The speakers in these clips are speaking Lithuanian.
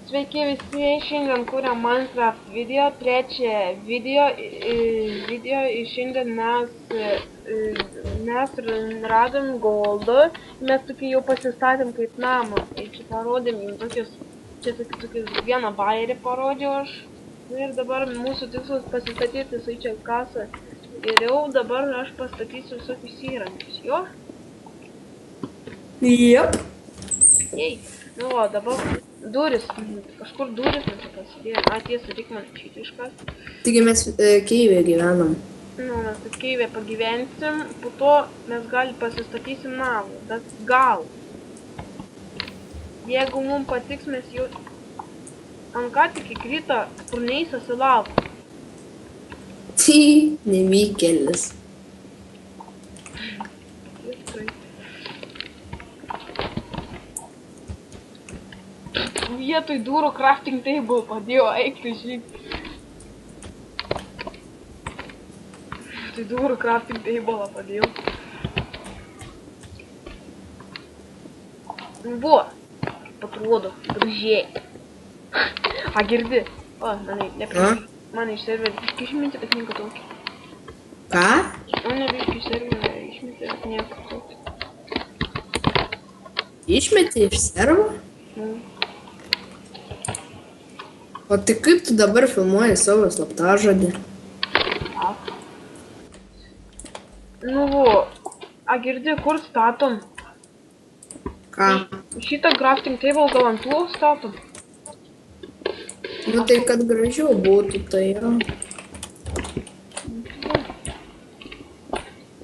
Sveiki visi, šiandien kuriam Minecraft video, trečią video ir šiandien mes radom goldą, mes tokį jau pasistatėm kaip namą, ir čia parodėm jums tokius vieną bairį parodžiau aš, ir dabar mūsų tikslas pasistatyti su čia kasą, ir jau dabar aš pastatysiu visokius įrankius, jo? Jep. Jei, nu o dabar duris, kažkur duris mes čia pasidėjom, tiesa, tik man šitą iškas. Taigi mes Kijeve gyvenam. Nu, mes taip Kijeve pagyvensim, po to mes gal pasistatysim namą, bet gal. Jeigu mums patiks, mes jau ant ką tik įkrito spurneisas į lavą. Nevykėlis. Vietoj durų crafting table padėjo, eik tu žyk. Tai durų crafting table padėjo. Buvo, atrodo, gražiai. Girdi? O, mane iš serverio išmetė, bet nieko tokio. Ką? Mane iš serverio išmetė, bet nieko tokio. Išmetė iš servo? O tai kaip tu dabar filmuoji savo slaptažodį? Nu, girdi, kur statom? Ką? Šitą crafting table gal ant tų statom? Nu tai kad gražiau būtų, tai jo.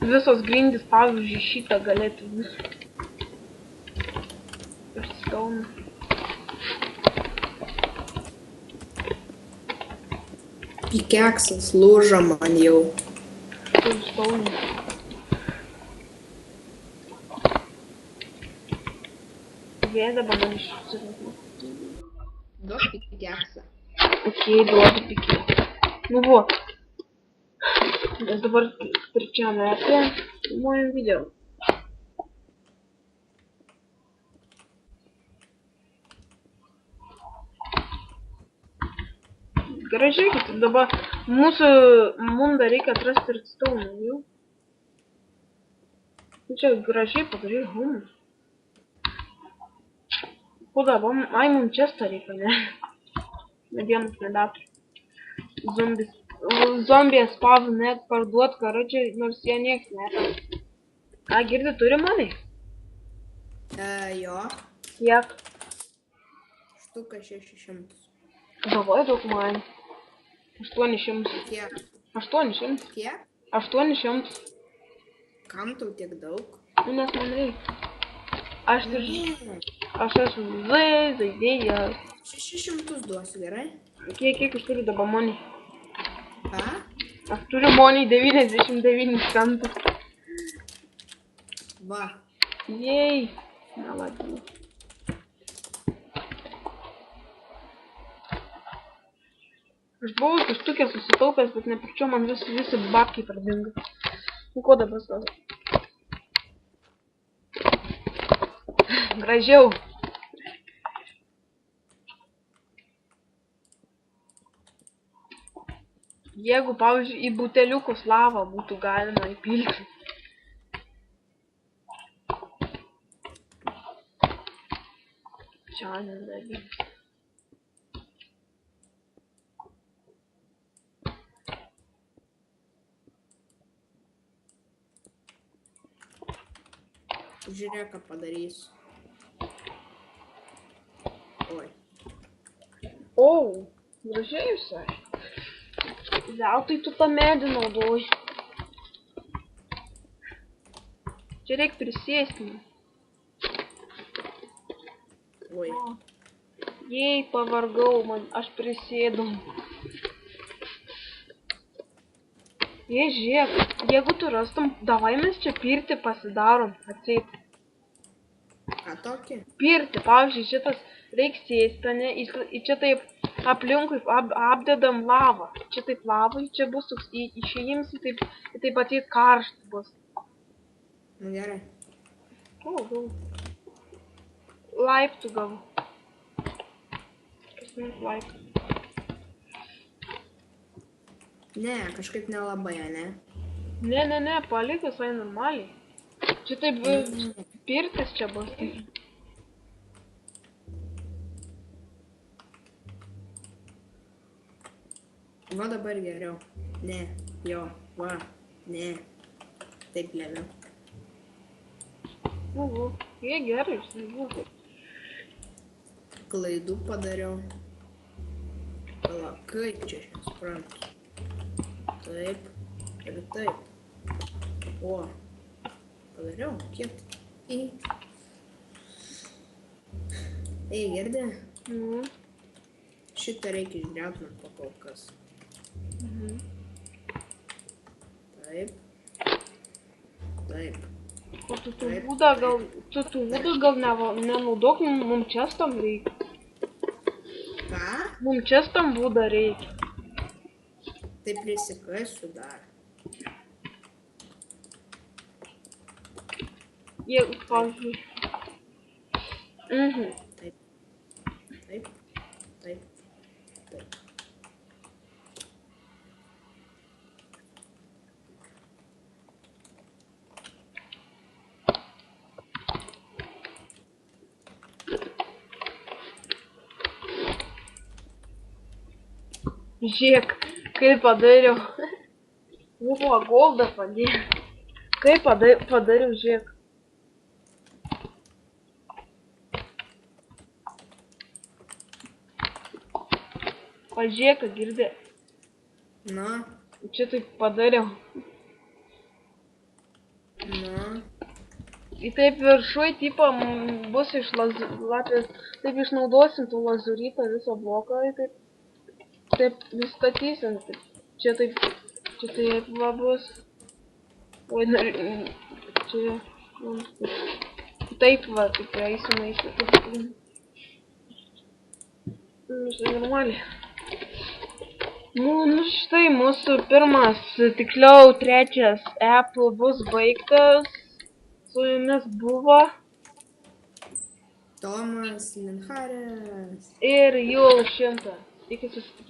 Visos grindys, pavyzdžiui, šitą galėtų visų. Ir stone. Pikeksas lūžo man jau. Ir stone. Dabar man išsirinkimu. Duok pikeksą. Okei, duodu pikį. Nu, buvo. Mes dabar trečiame apie filmuojam video. Gerai, žiūrėkit, dabar mums dar reikia atrasti redstone, jau. Čia gražiai padarė humus. O dabar, mums čestą reikia, ne? Medienos nedaturiu. Zombie spawn net parduot, karočią, nors jie nieks netas. Girdi, turi manai? Jo. Kiek? Štuka 600. Davai daug man. 800. Kiek? 800. Kiek? 800. Kam tau tiek daug? Nu, nes man reikia. Aš esu žaidėjas. 600 duosiu, gerai? Kiek aš turiu dabar money? Ką? Aš turiu money 99 centus. Va. Jei. Melaginu. Aš buvau kažtokia susitaupęs, bet nepričio man visi babkiai pradingo. Nu, ko dabar savo? Gražiau. Jeigu, pavyzdžiui, į buteliukus lavą būtų galima įpilti. Čia nedarys. Žiūrėk, ką padarysiu. Oi. O, gražiai visai. Veltui tu tą medį naudoji. Čia reikia prisėsti. Oi. Jei, pavargau, aš prisėdau. Jei, žiūrėk, jeigu tu rastum, davai mes čia pirtį pasidarom, atseit. Ką tokį? Pirtį, pavyzdžiui, šitas reiks sėsti, ne, į čia taip aplinkui apdedam lavą. Čia taip lavai, čia bus toks, išėjimsi, taip ateit karštas bus. Nu gerai. O, gal. Laiptų gal. Like. Ne, kažkaip nelabai, ne? Ne, palik visai normaliai. Čia taip pirtis čia bus. Va dabar geriau. Ne, jo, va, ne. Taip lemiau. Jie gerai, žinai. Klaidų padariau. Pala, kaip čia aš nesuprantu. Taip ir taip. O, padariau, kiek? Ei, girdi? Šitą reikia išgriauti man kol kas. Taip. Taip. O tu tų būdą gal nenaudok, mum čestam reikia. Ką? Mum čestam būdą reikia. Tai prisikasiu dar. Jeigu, pavyzdžiui. Taip. Taip. Taip. Taip. Žiūrėk, kaip padariau. Buvo goldą padėjau. Kaip padariau, žiūrėk. Pažiūrėk, girdė. Na. Čia taip padariau. Na. Į taip viršui, tipo, bus iš lapės. Taip išnaudosim tų lazurytą visą bloką. Taip nustatysim. Čia taip va bus. Oi, čia. Taip va, taip eisim. Normaliai. Nu štai mūsų pirmas, tiksliau trečias Apple bus baigtas. Su jumis buvo Tomas Linharas. ir Jul 100. Iki susitikimo.